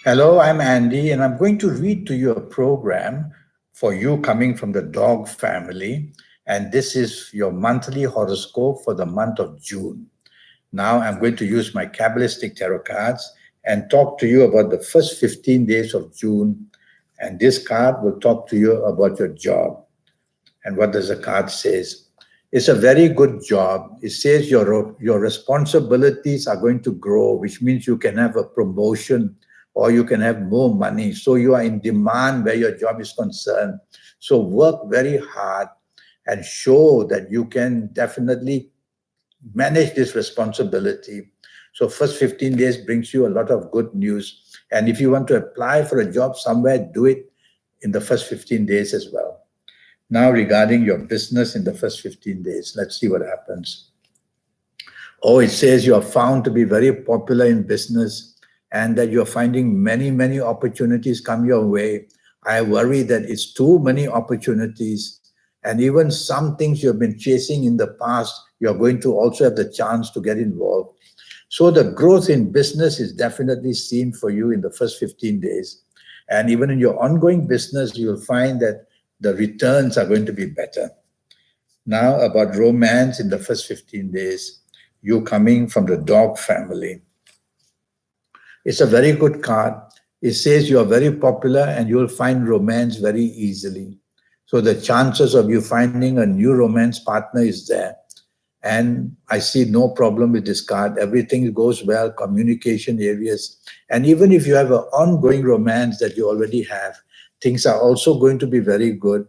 Hello, I'm Andy, and I'm going to read to you a program for you coming from the dog family. And this is your monthly horoscope for the month of June. Now, I'm going to use my Kabbalistic tarot cards and talk to you about the first 15 days of June. And this card will talk to you about your job. And what does the card says? It's a very good job. It says your responsibilities are going to grow, which means you can have a promotion or you can have more money. So you are in demand where your job is concerned. So work very hard and show that you can definitely manage this responsibility. So first 15 days brings you a lot of good news. And if you want to apply for a job somewhere, do it in the first 15 days as well. Now, regarding your business in the first 15 days, let's see what happens. Oh, it says you are found to be very popular in business and that you're finding many, many opportunities come your way. I worry that it's too many opportunities. And even some things you've been chasing in the past, you're going to also have the chance to get involved. So the growth in business is definitely seen for you in the first 15 days. And even in your ongoing business, you'll find that the returns are going to be better. Now, about romance in the first 15 days, you coming from the dog family. It's a very good card. It says you are very popular and you'll find romance very easily. So the chances of you finding a new romance partner is there. And I see no problem with this card. Everything goes well, communication areas. And even if you have an ongoing romance that you already have, things are also going to be very good.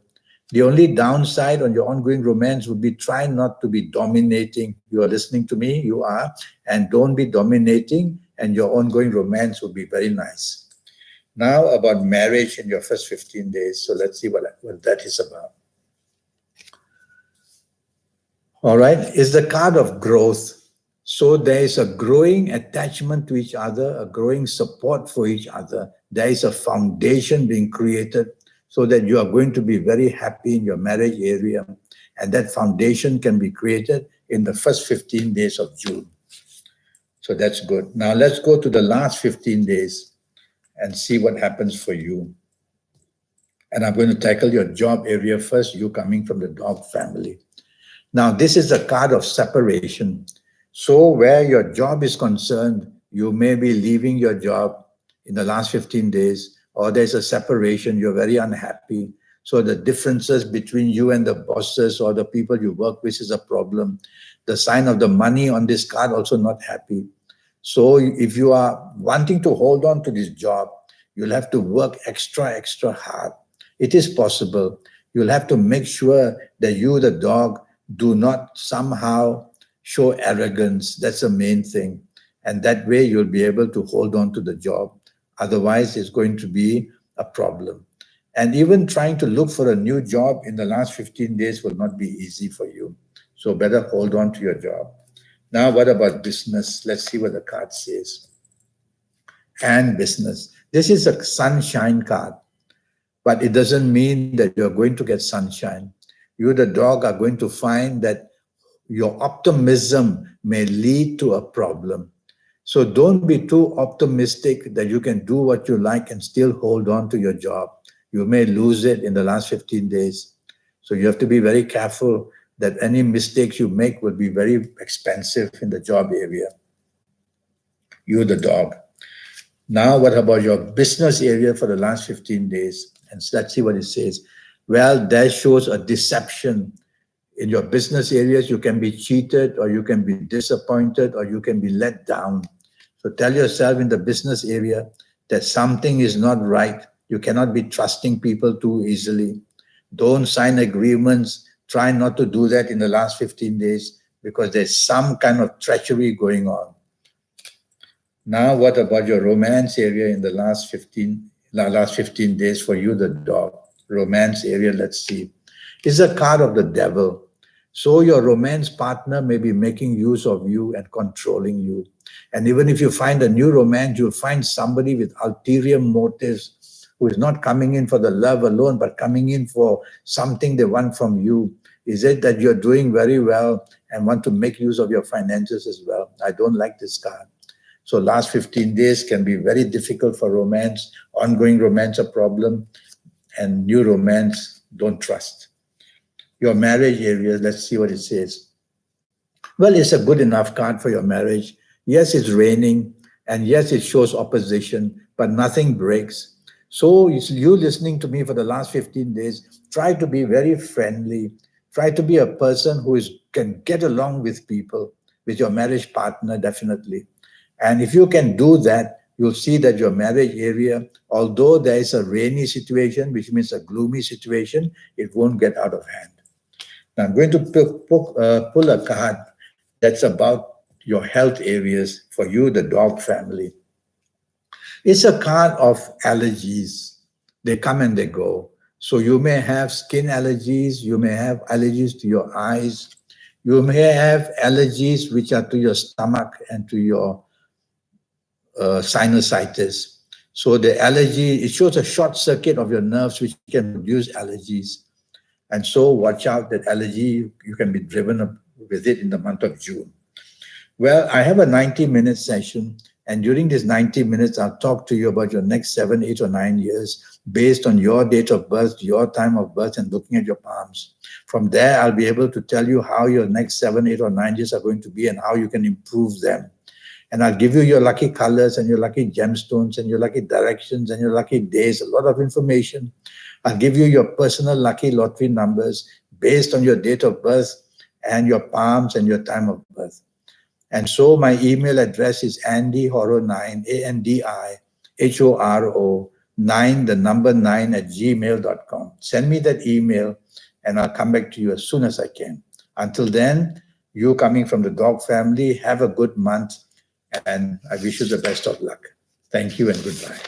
The only downside on your ongoing romance would be try not to be dominating. You are listening to me, you are, and don't be dominating, and your ongoing romance would be very nice. Now, about marriage in your first 15 days. So let's see what that is about. All right, is the card of growth. So there is a growing attachment to each other, a growing support for each other. There is a foundation being created so that you are going to be very happy in your marriage area. And that foundation can be created in the first 15 days of June. So that's good. Now let's go to the last 15 days and see what happens for you. And I'm going to tackle your job area first, you coming from the dog family. Now, this is a card of separation. So where your job is concerned, you may be leaving your job in the last 15 days, or there's a separation, you're very unhappy. So the differences between you and the bosses or the people you work with is a problem. The sign of the money on this card also not happy. So if you are wanting to hold on to this job, you'll have to work extra hard. It is possible. You'll have to make sure that you, the dog, do not somehow show arrogance. That's the main thing. And that way you'll be able to hold on to the job. Otherwise, it's going to be a problem. And even trying to look for a new job in the last 15 days will not be easy for you. So better hold on to your job. Now, what about business? Let's see what the card says. And business. This is a sunshine card, but it doesn't mean that you're going to get sunshine. You, the dog, are going to find that your optimism may lead to a problem. So don't be too optimistic that you can do what you like and still hold on to your job. You may lose it in the last 15 days. So you have to be very careful that any mistakes you make will be very expensive in the job area. You, the dog. Now, what about your business area for the last 15 days? And so let's see what it says. Well, that shows a deception. In your business areas, you can be cheated or you can be disappointed or you can be let down. So tell yourself in the business area that something is not right. You cannot be trusting people too easily. Don't sign agreements. Try not to do that in the last 15 days because there's some kind of treachery going on. Now, what about your romance area in the last 15 days for you, the dog? Romance area, let's see. It's a card of the devil. So your romance partner may be making use of you and controlling you. And even if you find a new romance, you'll find somebody with ulterior motives who is not coming in for the love alone, but coming in for something they want from you. Is it that you're doing very well and want to make use of your finances as well? I don't like this card. So last 15 days can be very difficult for romance, ongoing romance a problem, and new romance, don't trust. Your marriage areas, let's see what it says. Well, it's a good enough card for your marriage. Yes, it's raining, and yes, it shows opposition, but nothing breaks. So, you listening to me for the last 15 days, try to be very friendly. Try to be a person who can get along with people, with your marriage partner, definitely. And if you can do that, you'll see that your marriage area, although there is a rainy situation, which means a gloomy situation, it won't get out of hand. Now, I'm going to pull a card that's about your health areas for you, the dog family. It's a card of allergies. They come and they go. So you may have skin allergies, you may have allergies to your eyes, you may have allergies which are to your stomach and to your sinusitis. So the allergy, it shows a short circuit of your nerves which can produce allergies. And so watch out that allergy, you can be driven up with it in the month of June. Well, I have a 90-minute session, and during this 90 minutes, I'll talk to you about your next 7, 8, or 9 years based on your date of birth, your time of birth, and looking at your palms. From there, I'll be able to tell you how your next 7, 8, or 9 years are going to be and how you can improve them. And I'll give you your lucky colors and your lucky gemstones and your lucky directions and your lucky days, a lot of information. I'll give you your personal lucky lottery numbers based on your date of birth and your palms and your time of birth. And so my email address is andyhoro9, ANDIHORO 9, the number 9 at gmail.com. Send me that email and I'll come back to you as soon as I can. Until then, you coming from the dog family, have a good month and I wish you the best of luck. Thank you and goodbye.